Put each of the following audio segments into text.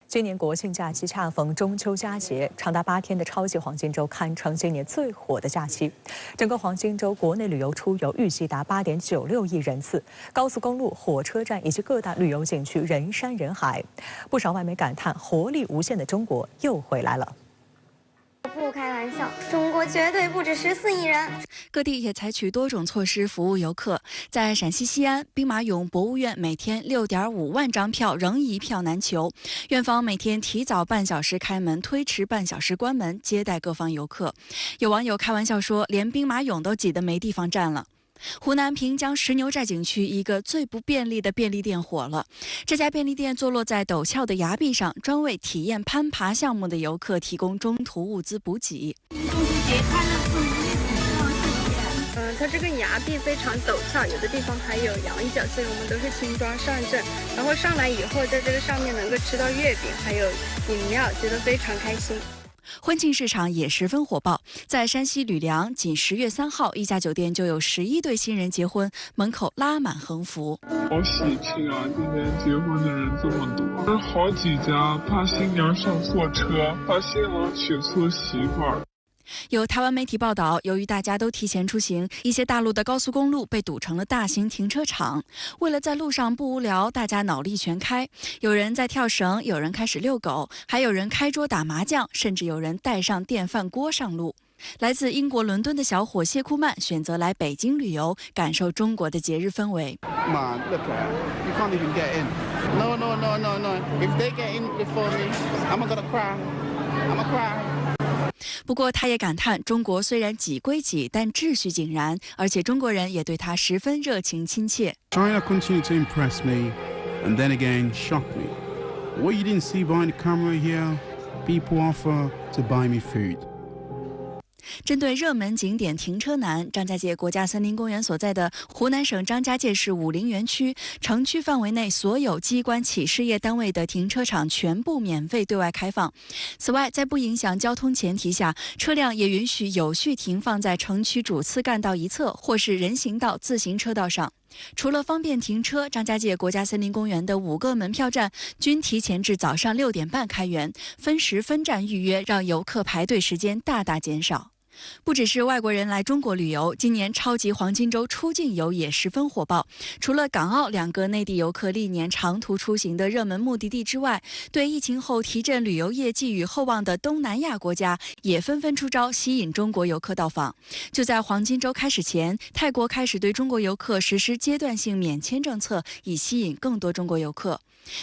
今年国庆假期恰逢中秋佳节，长达8天的超级黄金周堪称今年最火的假期。整个黄金周国内旅游出游预计达8.96亿人次，高速公路、火车站以及各大旅游景区人山人海。不少外媒感叹，活力无限的中国又回来了。 不开玩笑，中国绝对不止14亿人。各地也采取多种措施服务游客。在陕西西安，兵马俑博物院每天6.5万张票仍一票难求，院方每天提早半小时开门，推迟半小时关门，接待各方游客。有网友开玩笑说，连兵马俑都挤得没地方站了。 湖南平江石牛寨景区一个最不便利的便利店火了。这家便利店坐落在陡峭的崖壁上，专为体验攀爬项目的游客提供中途物资补给。它这个崖壁非常陡峭，有的地方还有摇一脚，所以我们都是轻装上阵。然后上来以后，在这个上面能够吃到月饼，还有饮料，觉得非常开心。 婚庆市场也十分火爆，在山西吕梁，仅10月3号，一家酒店就有11对新人结婚，门口拉满横幅。好喜庆啊！今年结婚的人这么多，好几家怕新娘上错车，怕新郎娶错媳妇儿。 有台湾媒体报道，由于大家都提前出行，一些大陆的高速公路被堵成了大型停车场。为了在路上不无聊，大家脑力全开，有人在跳绳，有人开始遛狗，还有人开桌打麻将，甚至有人带上电饭锅上路。来自英国伦敦的小伙谢库曼选择来北京旅游，感受中国的节日氛围。不过，他也感叹，中国虽然挤归挤，但秩序井然，而且中国人也对他十分热情亲切。China continued to impress me, and then again shock me. What you didn't see behind the camera here, people offer to buy me food. 针对热门景点停车难，张家界国家森林公园所在的湖南省张家界市武陵园区城区范围内所有机关企事业单位的停车场全部免费对外开放。此外，在不影响交通前提下，车辆也允许有序停放在城区主次干道一侧或是人行道、自行车道上。 除了方便停车，张家界国家森林公园的5个门票站均提前至早上6点半开园，分时分站预约，让游客排队时间大大减少。 不只是外国人来中国旅游，今年超级黄金周出境游也十分火爆。除了港澳2个内地游客历年长途出行的热门目的地之外，对疫情后提振旅游业寄予厚望的东南亚国家也纷纷出招，吸引中国游客到访。就在黄金周开始前，泰国开始对中国游客实施阶段性免签政策，以吸引更多中国游客。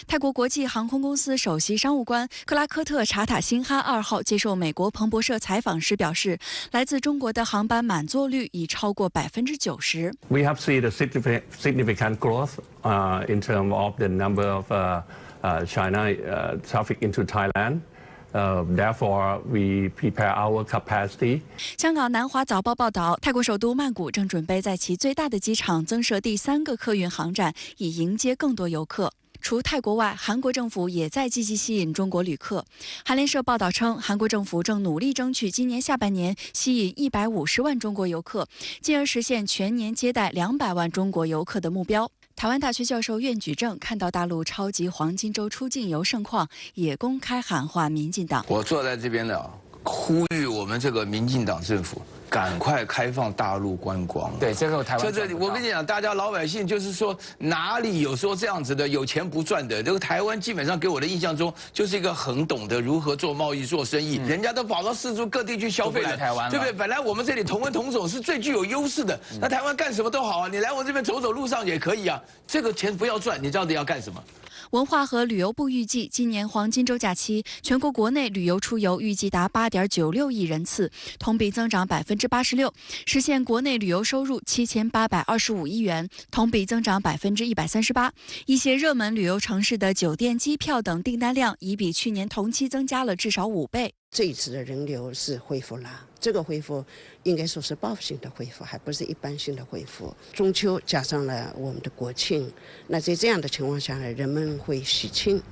泰国国际航空公司首席商务官克拉科特查塔辛哈2号接受美国彭博社采访时表示，来自中国的航班满座率已超过90%。We have seen a significant growth in terms of the number of China traffic into Thailand. Therefore, we prepare our capacity. 香港南华早报报道，泰国首都曼谷正准备在其最大的机场增设第3个客运航站，以迎接更多游客。 除泰国外，韩国政府也在积极吸引中国旅客。韩联社报道称，韩国政府正努力争取今年下半年吸引150万中国游客，进而实现全年接待200万中国游客的目标。台湾大学教授苑举正看到大陆超级黄金周出境游盛况，也公开喊话民进党。我坐在这边呢，呼吁我们这个民进党政府。 赶快开放大陆观光。对，这个台湾。这我跟你讲，大家老百姓就是说，哪里有说这样子的有钱不赚的？这个台湾基本上给我的印象中，就是一个很懂得如何做贸易、做生意，人家都跑到世界各地去消费了，台湾，对不对？本来我们这里同文同种是最具有优势的，那台湾干什么都好啊，你来我这边走走路上也可以啊。这个钱不要赚，你到底要干什么？ 文化和旅游部预计，今年黄金周假期，全国国内旅游出游预计达8.96亿人次，同比增长86%，实现国内旅游收入7825亿元，同比增长138%。一些热门旅游城市的酒店、机票等订单量已比去年同期增加了至少5倍。 这一次的人流是恢复了，这个恢复应该说是报复性的恢复，还不是一般性的恢复。中秋加上了我们的国庆，那在这样的情况下呢，人们会喜庆，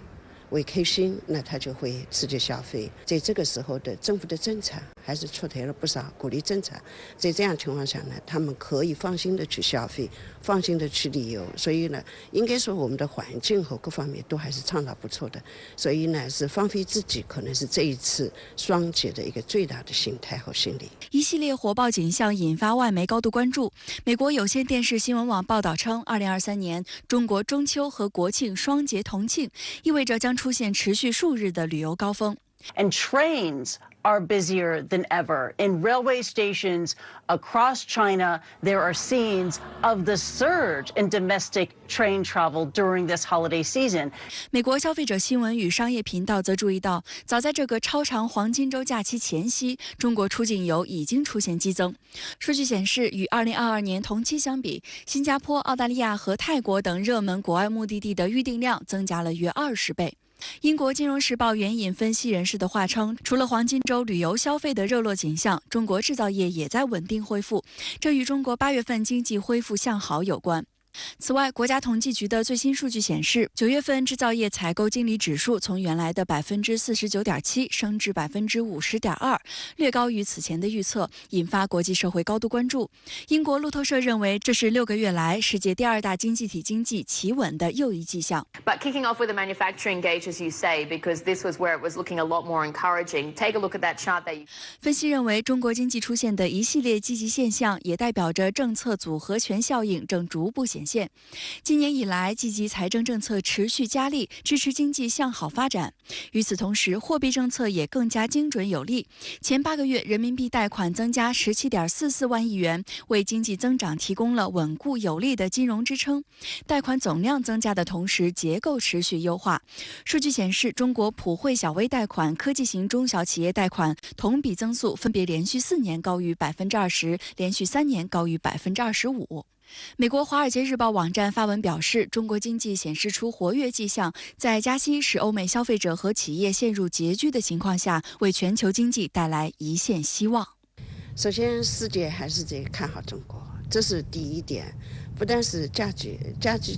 为开心，那他就会刺激消费。在这个时候的政府的政策还是出台了不少鼓励政策，在这样情况下呢，他们可以放心的去消费，放心的去旅游。所以呢，应该说我们的环境和各方面都还是倡导不错的。所以呢，是放飞自己，可能是这一次双节的一个最大的心态和心理。一系列火爆景象引发外媒高度关注。美国有线电视新闻网报道称，2023年中国中秋和国庆双节同庆，意味着将出现持续数日的旅游高峰。And trains are busier than ever. In railway stations across China, there are scenes of the surge in domestic train travel during this holiday season. 美国消费者新闻与商业频道则注意到，早在这个超长黄金周假期前夕，中国出境游已经出现激增。数据显示，与2022年同期相比，新加坡、澳大利亚和泰国等热门国外目的地的预订量增加了约20倍。英国金融时报援引分析人士的话称，除了黄金周旅游消费的热络景象，中国制造业也在稳定恢复，这与中国8月份经济恢复向好有关。此外，国家统计局的最新数据显示，9月份制造业采购经理指数从原来的49.7%升至50.2%，略高于此前的预测，引发国际社会高度关注。英国路透社认为，这是6个月来世界第2大经济体经济企稳的又一迹象。But kicking off with the manufacturing gauge, as you say, because this was where it was looking a lot more encouraging. Take a look at that chart there. 分析认为，中国经济出现的一系列积极现象，也代表着政策组合拳效应正逐步显现。今年以来，积极财政政策持续加力，支持经济向好发展。与此同时，货币政策也更加精准有力。前8个月，人民币贷款增加17.44万亿元，为经济增长提供了稳固有力的金融支撑。贷款总量增加的同时，结构持续优化。数据显示，中国普惠小微贷款、科技型中小企业贷款同比增速分别连续4年高于20%，连续3年高于25%。美国《华尔街日报》网站发文表示，中国经济显示出活跃迹象，在加息使欧美消费者和企业陷入拮据的情况下，为全球经济带来一线希望。首先，世界还是在看好中国，这是第一点。不但是假期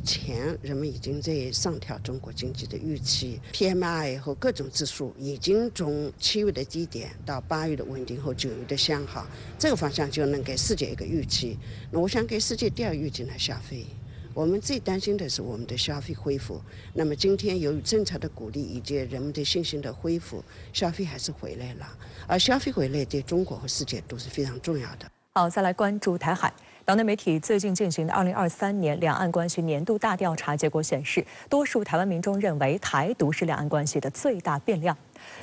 前，人们已经在上调中国经济的预期 ，PMI 和各种指数已经从7月的低点到8月的稳定后9月的向好，这个方向就能给世界一个预期。那我想给世界第2预期呢，消费。我们最担心的是我们的消费恢复。那么今天由于政策的鼓励以及人们的信心的恢复，消费还是回来了。而消费回来对中国和世界都是非常重要的。好，再来关注台海。岛内媒体最近进行的2023年两岸关系年度大调查结果显示，多数台湾民众认为台独是两岸关系的最大变量。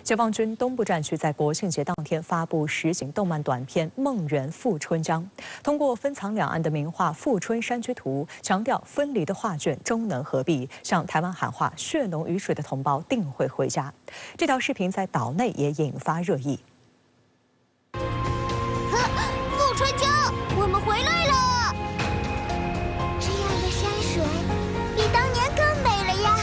解放军东部战区在国庆节当天发布实景动漫短片《梦圆富春江》，通过分藏两岸的名画《富春山居图》，强调分离的画卷终能合璧，向台湾喊话：血浓于水的同胞定会回家。这条视频在岛内也引发热议。富春江，我们回来了！这样的山水比当年更美了呀！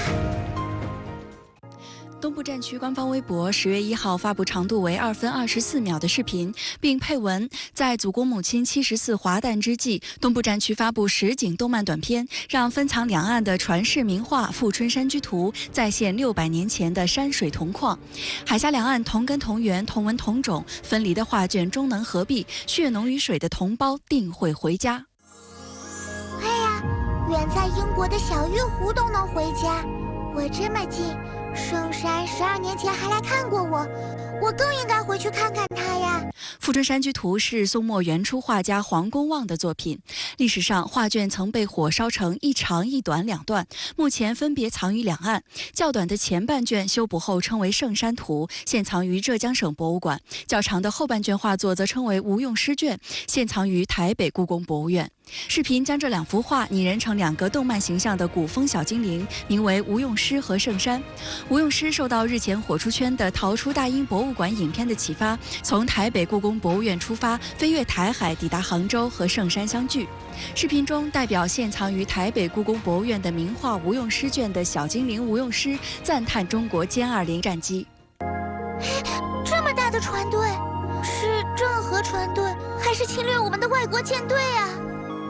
东部战区官方微博10月1号发布长度为2分24秒的视频，并配文：在祖国母亲74华诞之际，东部战区发布实景动漫短片，让分藏两岸的传世名画《富春山居图》再现600年前的山水同况。海峡两岸同根同源、同文同种，分离的画卷终能合璧，血浓于水的同胞定会回家。哎呀，远在英国的小玉湖都能回家，我这么近。圣山12年前还来看过我更应该回去看看他呀。《富春山居图》是宋末元初画家黄公望的作品，历史上画卷曾被火烧成一长一短2段，目前分别藏于两岸。较短的前半卷修补后称为《圣山图》，现藏于浙江省博物馆；较长的后半卷画作则称为《吴用诗卷》，现藏于台北故宫博物院。视频将这2幅画拟人成2个动漫形象的古风小精灵，名为吴用诗和圣山。吴用诗受到日前火出圈的《逃出大英博物馆》影片的启发，从台北故宫博物院出发，飞越台海抵达杭州和圣山相聚。视频中代表现藏于台北故宫博物院的名画吴用诗卷的小精灵吴用诗赞叹中国歼20战机。这么大的船队，是郑和船队还是侵略我们的外国舰队啊？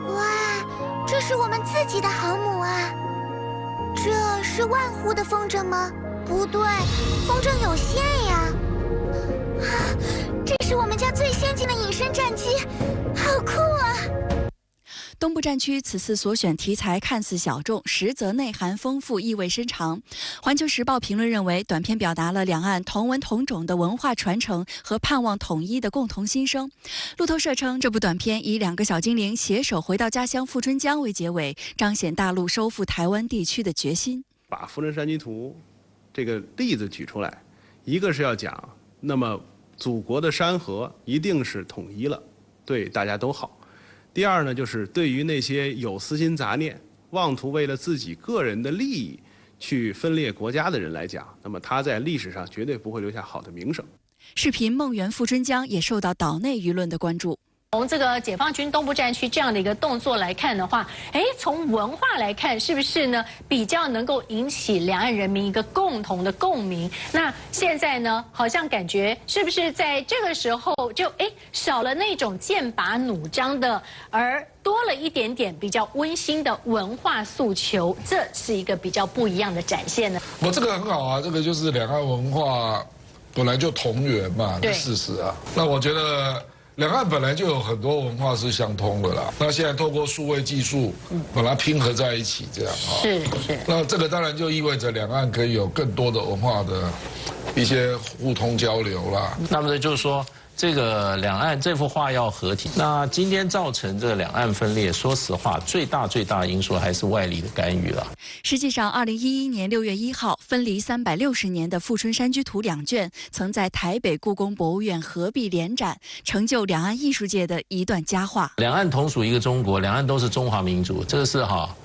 哇，这是我们自己的航母啊！这是万湖的风筝吗？不对，风筝有线呀！啊，这是我们家最先进的隐身战机，好酷啊！东部战区此次所选题材看似小众，实则内涵丰富，意味深长。环球时报评论认为，短片表达了两岸同文同种的文化传承和盼望统一的共同心声。路透社称，这部短片以2个小精灵携手回到家乡富春江为结尾，彰显大陆收复台湾地区的决心。把富春山居图这个例子举出来，一个是要讲，那么祖国的山河一定是统一了，对大家都好。第二呢，就是对于那些有私心杂念、妄图为了自己个人的利益去分裂国家的人来讲，那么他在历史上绝对不会留下好的名声。视频《梦圆富春江》也受到岛内舆论的关注。从这个解放军东部战区这样的一个动作来看的话，从文化来看，是不是呢比较能够引起两岸人民一个共同的共鸣？那现在呢，好像感觉是不是在这个时候就少了那种剑拔弩张的，而多了一点点比较温馨的文化诉求，这是一个比较不一样的展现呢？这个很好啊，这个就是两岸文化本来就同源嘛的事实啊。那我觉得两岸本来就有很多文化是相通的啦，那现在透过数位技术，把它拼合在一起，这样啊。是。那这个当然就意味着两岸可以有更多的文化的一些互通交流啦。那么就是说，这个两岸这幅画要合体，那今天造成这个两岸分裂，说实话，最大的因素还是外力的干预了。实际上，2011年6月1号，分离360年的《富春山居图》2卷，曾在台北故宫博物院合璧联展，成就两岸艺术界的一段佳话。两岸同属一个中国，两岸都是中华民族，这个是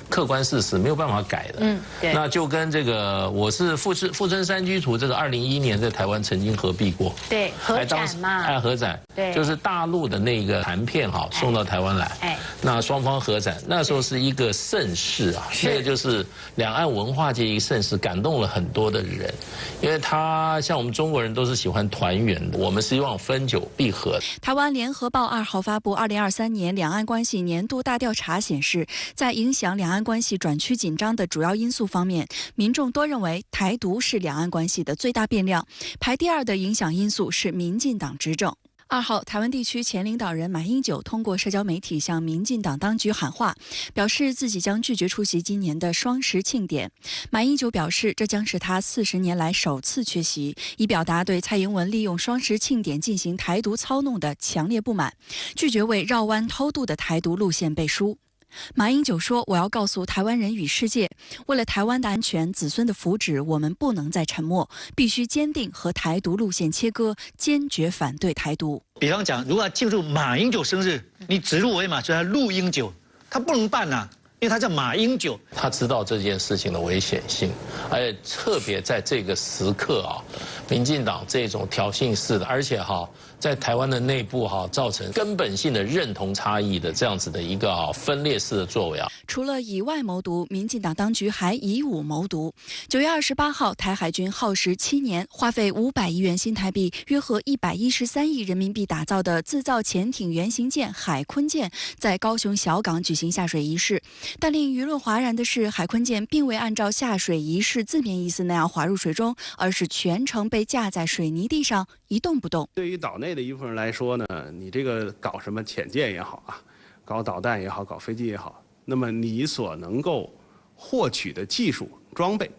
客观事实，没有办法改的。对。那就跟这个，我是富春山居图，这个2011年在台湾曾经合璧过。对，合展嘛。合展。对。就是大陆的那个残片送到台湾来。那双方合展，那时候是一个盛事啊，那个就是两岸文化界一个盛事，感动了很多的人，因为他像我们中国人都是喜欢团圆的，我们希望分久必合。台湾联合报2号发布2023年两岸关系年度大调查显示，在影响两岸关系转趋紧张的主要因素方面，民众多认为台独是两岸关系的最大变量，排第2的影响因素是民进党执政。2号，台湾地区前领导人马英九通过社交媒体向民进党当局喊话，表示自己将拒绝出席今年的双十庆典。马英九表示，这将是他40年来首次缺席，以表达对蔡英文利用双十庆典进行台独操弄的强烈不满，拒绝为绕弯偷渡的台独路线背书。马英九说：“我要告诉台湾人与世界，为了台湾的安全、子孙的福祉，我们不能再沉默，必须坚定和台独路线切割，坚决反对台独。”比方讲，如果要庆祝马英九生日，你指鹿为马，所以他陆英九，他不能办啊，因为他叫马英九。他知道这件事情的危险性，而且特别在这个时刻民进党这种挑衅式的，而且在台湾的内部造成根本性的认同差异的这样子的一个分裂式的作为除了以外谋独，民进党当局还以武谋独。9月28号，台海军耗时7年，花费500亿元新台币，约合113亿人民币打造的自造潜艇原型舰海鲲舰，在高雄小港举行下水仪式。但令舆论哗然的是，海鲲舰并未按照下水仪式字面意思那样滑入水中，而是全程被架在水泥地上一动不动。对于岛内的一部分人来说呢，你这个搞什么潜舰也好搞导弹也好，搞飞机也好，那么你所能够获取的技术装备，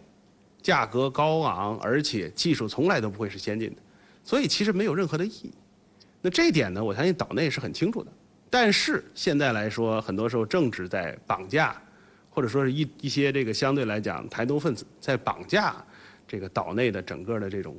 价格高昂，而且技术从来都不会是先进的，所以其实没有任何的意义。那这一点呢，我相信岛内是很清楚的。但是现在来说，很多时候政治在绑架，或者说是一些这个相对来讲台独分子在绑架这个岛内的整个的这种，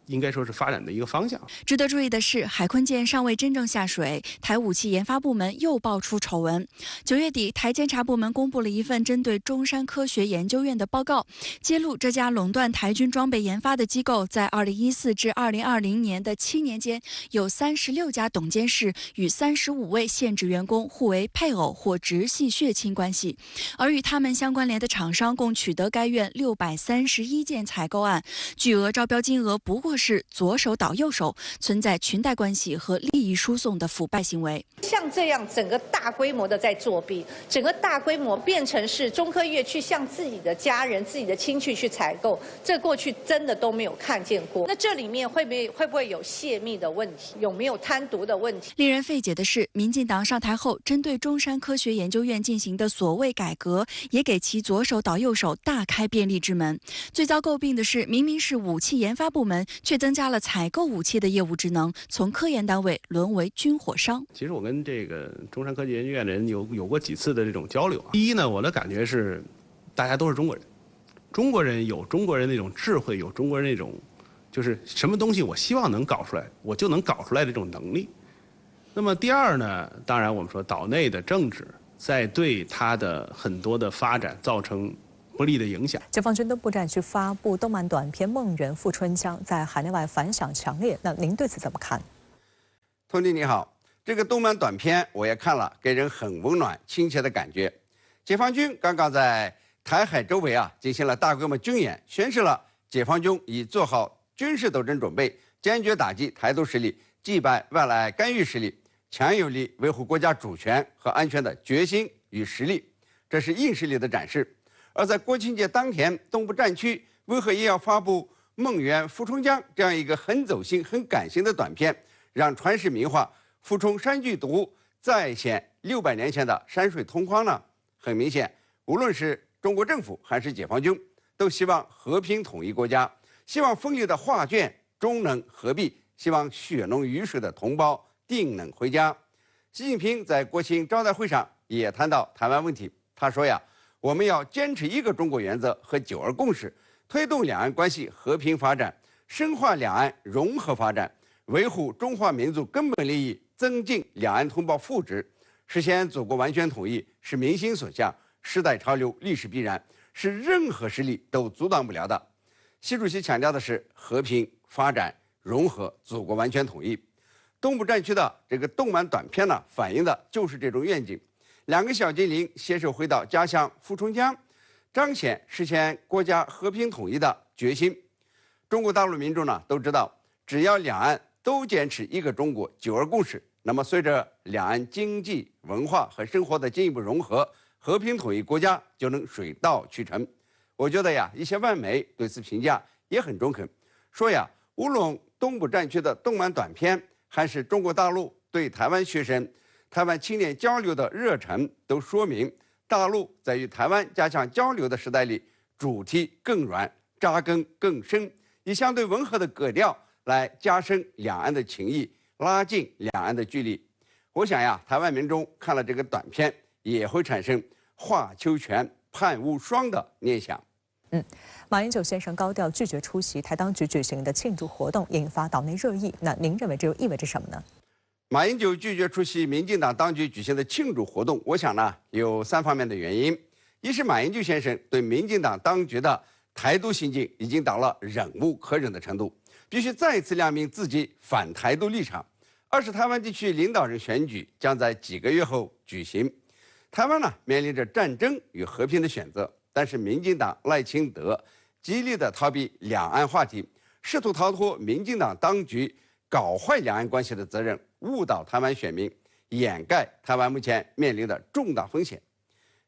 应该说是发展的一个方向。值得注意的是，海鲲舰尚未真正下水，台武器研发部门又爆出丑闻。9月底，台监察部门公布了一份针对中山科学研究院的报告，揭露这家垄断台军装备研发的机构，在2014至2020年的7年间，有36家董监事与35位现职员工互为配偶或直系血亲关系，而与他们相关联的厂商共取得该院631件采购案，巨额招标金额不过漠视左手倒右手，存在裙带关系和利益输送的腐败行为。像这样整个大规模的在作弊，整个大规模变成是中科院去向自己的家人、自己的亲戚去采购，这过去真的都没有看见过。那这里面会不会有泄密的问题？有没有贪渎的问题？令人费解的是，民进党上台后，针对中山科学研究院进行的所谓改革，也给其左手倒右手大开便利之门。最遭诟病的是，明明是武器研发部门，却增加了采购武器的业务职能，从科研单位沦为军火商。其实我跟这个中山科技研究院的人有过几次的这种交流啊。第一呢，我的感觉是，大家都是中国人，中国人有中国人那种智慧，有中国人那种，就是什么东西我希望能搞出来，我就能搞出来这种能力。那么第二呢，当然我们说岛内的政治在对它的很多的发展造成不利的影响。解放军东部战区发布动漫短片《梦圆富春江》，在海内外反响强烈。那您对此怎么看？佟弟你好，这个动漫短片我也看了，给人很温暖亲切的感觉。解放军刚刚在台海周围进行了大规模军演，宣示了解放军已做好军事斗争准备，坚决打击台独势力，击败外来干预势力，强有力维护国家主权和安全的决心与实力，这是硬实力的展示。而在国庆节当天，东部战区为何也要发布《梦圆富春江》这样一个很走心、很感性的短片，让传世名画富春山居图再现600年前的山水同框呢？很明显，无论是中国政府还是解放军，都希望和平统一国家，希望锋利的画卷终能合璧，希望血浓于水的同胞定能回家。习近平在国庆招待会上也谈到台湾问题，他说呀，我们要坚持一个中国原则和9·2共识，推动两岸关系和平发展，深化两岸融合发展，维护中华民族根本利益，增进两岸同胞福祉，实现祖国完全统一是民心所向，时代潮流，历史必然，是任何势力都阻挡不了的。习主席强调的是和平发展、融合、祖国完全统一。东部战区的这个动漫短片呢，反映的就是这种愿景。2个小精灵携手回到家乡富春江，彰显实现国家和平统一的决心。中国大陆民众呢都知道，只要两岸都坚持一个中国9·2共识，那么随着两岸经济、文化和生活的进一步融合，和平统一国家就能水到渠成。我觉得呀，一些外媒对此评价也很中肯，说呀，无论东部战区的动漫短片，还是中国大陆对台湾学生、台湾青年交流的热忱，都说明大陆在与台湾加强交流的时代里，主题更软，扎根更深，以相对温和的格调来加深两岸的情谊，拉近两岸的距离。我想呀，台湾民众看了这个短片，也会产生画秋全、盼无双的念想。马英九先生高调拒绝出席台当局举行的庆祝活动，引发岛内热议。那您认为这又意味着什么呢？马英九拒绝出席民进党当局举行的庆祝活动，我想呢有3方面的原因：一是马英九先生对民进党当局的台独行径已经到了忍无可忍的程度，必须再次亮明自己反台独立场；二是台湾地区领导人选举将在几个月后举行，台湾呢面临着战争与和平的选择，但是民进党赖清德极力的逃避两岸话题，试图逃脱民进党当局搞坏两岸关系的责任，误导台湾选民，掩盖台湾目前面临的重大风险。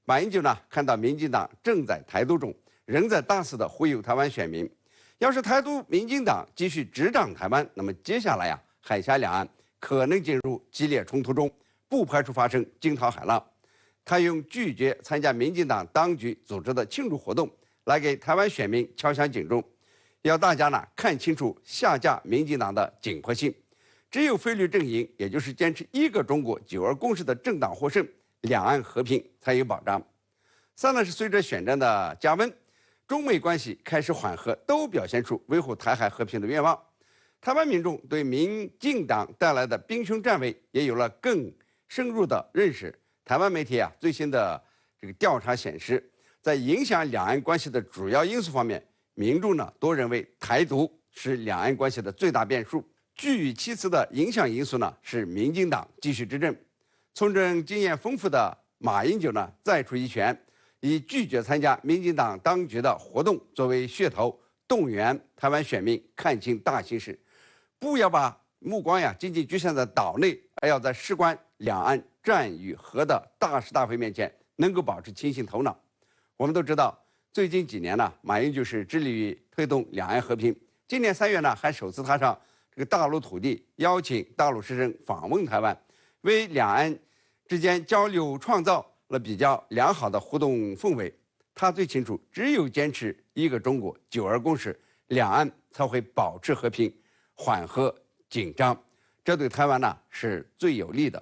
马英九呢看到民进党正在台独中，仍在大肆的忽悠台湾选民。要是台独民进党继续执掌台湾，那么接下来海峡两岸可能进入激烈冲突中，不排除发生惊涛骇浪。他用拒绝参加民进党当局组织的庆祝活动来给台湾选民敲响警钟，要大家呢看清楚下架民进党的紧迫性。只有非绿阵营，也就是坚持一个中国9·2共识的政党获胜，两岸和平才有保障。3呢是随着选战的加温，中美关系开始缓和，都表现出维护台海和平的愿望。台湾民众对民进党带来的兵凶战危也有了更深入的认识。台湾媒体最新的这个调查显示，在影响两岸关系的主要因素方面，民众呢都认为台独是两岸关系的最大变数。居于其次的影响因素呢是民进党继续执政。从政经验丰富的马英九呢再出一拳，以拒绝参加民进党当局的活动作为噱头，动员台湾选民看清大形势，不要把目光仅仅局限在岛内，而要在事关两岸战与和的大是大非面前，能够保持清醒头脑。我们都知道，最近几年马英九是致力于推动两岸和平。今年3月还首次踏上这个大陆土地，邀请大陆师生访问台湾，为两岸之间交流创造了比较良好的互动氛围。他最清楚，只有坚持一个中国9·2共识，两岸才会保持和平，缓和紧张，这对台湾是最有利的。